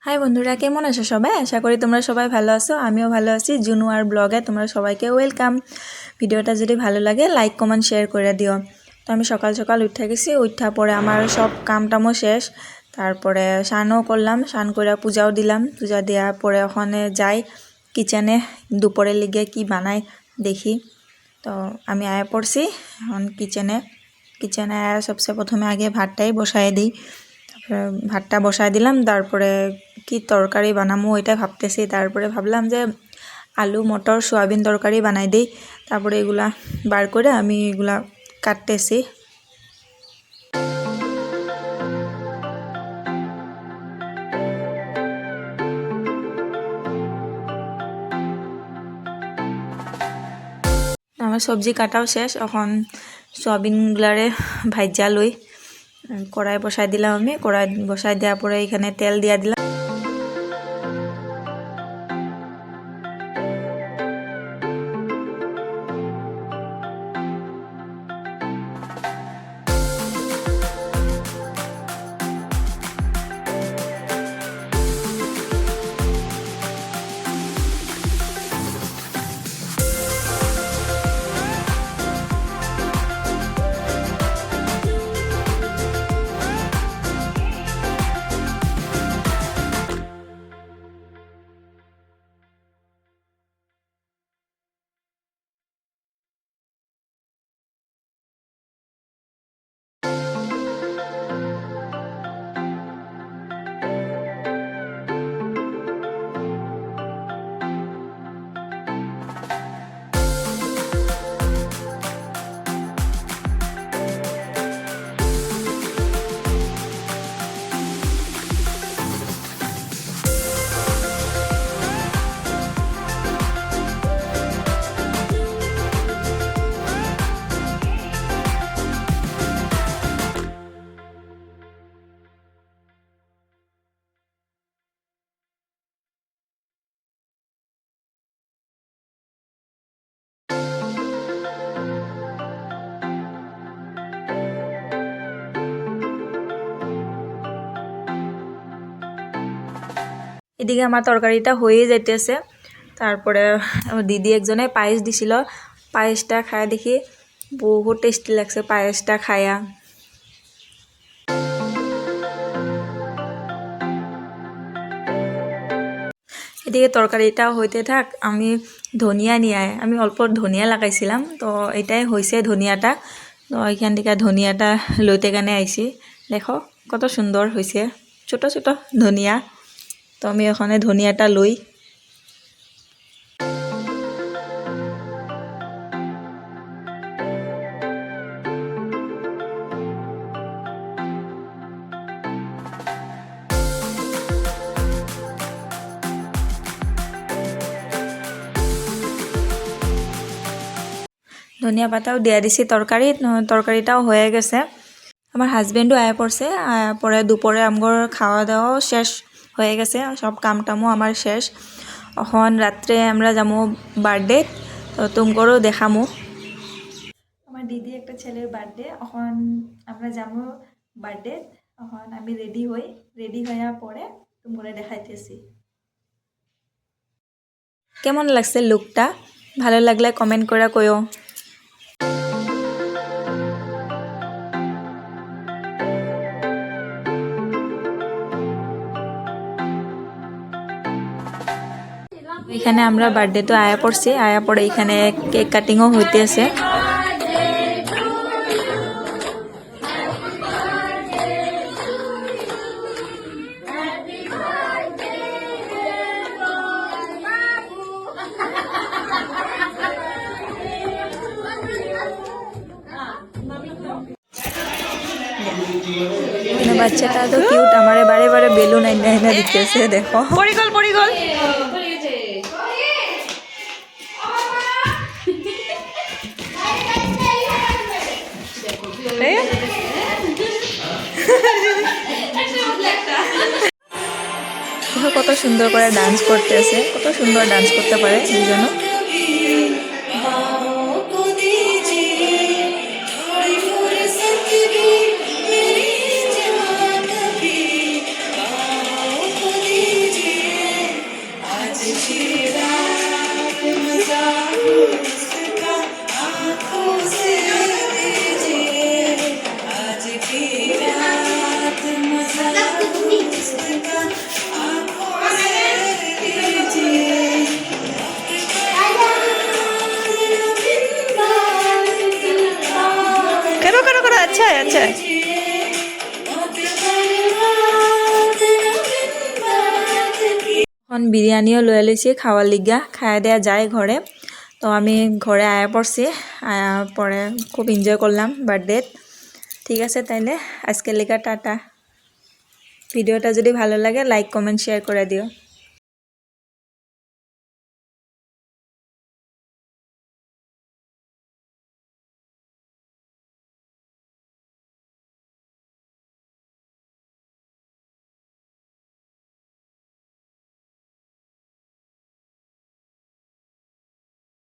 High বন্ধুরা, কেমন আছো সবাই? আশা করি তোমরা সবাই ভালো আছো। আমিও ভালো আছি। জুনু আর ব্লগে তোমরা সবাইকে ওয়েলকাম। ভিডিওটা যদি ভালো লাগে লাইক কমেন্ট শেয়ার করে দিও। তো আমি সকাল সকাল উঠে গেছি। উঠা পরে আমার সব কামটামও শেষ। তারপরে স্নানও করলাম, স্নান করে পূজাও দিলাম। পূজা দেওয়ার পরে ওখানে যাই কিচেনে, দুপুরের লিগে কি বানাই দেখি। তো আমি আয়া পড়ছি এখন কিচেনে আয়া সবচেয়ে প্রথমে আগে ভাতটাই বসাই দিই। ভাতটা বসাই দিলাম, তারপরে কি তরকারি বানামো ওইটা ভাবতেছি। তারপরে ভাবলাম যে আলু মটর সোয়াবিন তরকারি বানাই দিই। তারপরে এগুলা বার করে আমি এগুলা কাটতেছি। আমার সবজি কাটাও শেষ। এখন সোয়াবিনগুলারে ভাজা লই কড়াই বসাই দিলাম। আমি কড়াই বসাই দেওয়ার পরে এখানে তেল দিয়া দিলাম। এদিকে আমার তরকারিটা হয়ে যাইতেছে। তারপরে দিদি একজনে পায়েস দিছিল। পায়েসটা খায় দেখি বহুত টেস্টি লাগছে পায়েসটা খায়া। এদিকে তরকারিটা হইতে থাক, আমি ধনিয়া নিয়ে আমি অল্প ধনিয়া লাগাইছিলাম। তো এটাই হয়েছে ধনিয়াটা। তো এখান থেকে ধনিয়াটা লইতে কানে আইছি। দেখো কত সুন্দর হয়েছে, ছোট ছোট ধনিয়া। তো আমি ওখানে ধনিয়াটা লই। ধনিয়া পাতাও দিয়ে দিছি তরকারিটাও হয়ে গেছে। আমার হাজবেন্ডও আয়া পড়ছে। আয়া পরে দুপুরে আমগর খাওয়া দাওয়াও শেষ হয়ে গেছে, সব কামটামও আমার শেষ। এখন রাত্রে আমরা যাবো বার্থডে। তো তুমগরও দেখামো। আমার দিদি একটা ছেলের বার্থডে, এখন আমরা যাবো বার্থডে। এখন আমি রেডি হয়ে পরে তুমগরে দেখাইতেছি। কেমন লাগছে লুকটা? ভালো লাগলে কমেন্ট করে কইও। এখানে আমরা বার্থডে তো আয়া পড়ছি। আয়া পরে এখানে কেক কাটিংও হইতেছে। বাচ্চাটা তো কিউট, আমারে বারে বারে বেলুন আইনা আইনা দিতেছে। দেখো পরিগল দেখো কত সুন্দর করে ডান্স করতেছে, কত সুন্দর ডান্স করতে পারে দুজনও। বিরিয়ানিও লয়ে লইছি খাওয়ার লিগা খাওয়া দেওয়া যায় ঘরে। তো আমি ঘরে আয়া পড়ছি, আয়া পরে খুব এনজয় করলাম বার্থডে। ঠিক আছে তাইলে আজকের লিগা টাটা। ভিডিওটা যদি ভালো লাগে লাইক কমেন্ট শেয়ার করে দিও।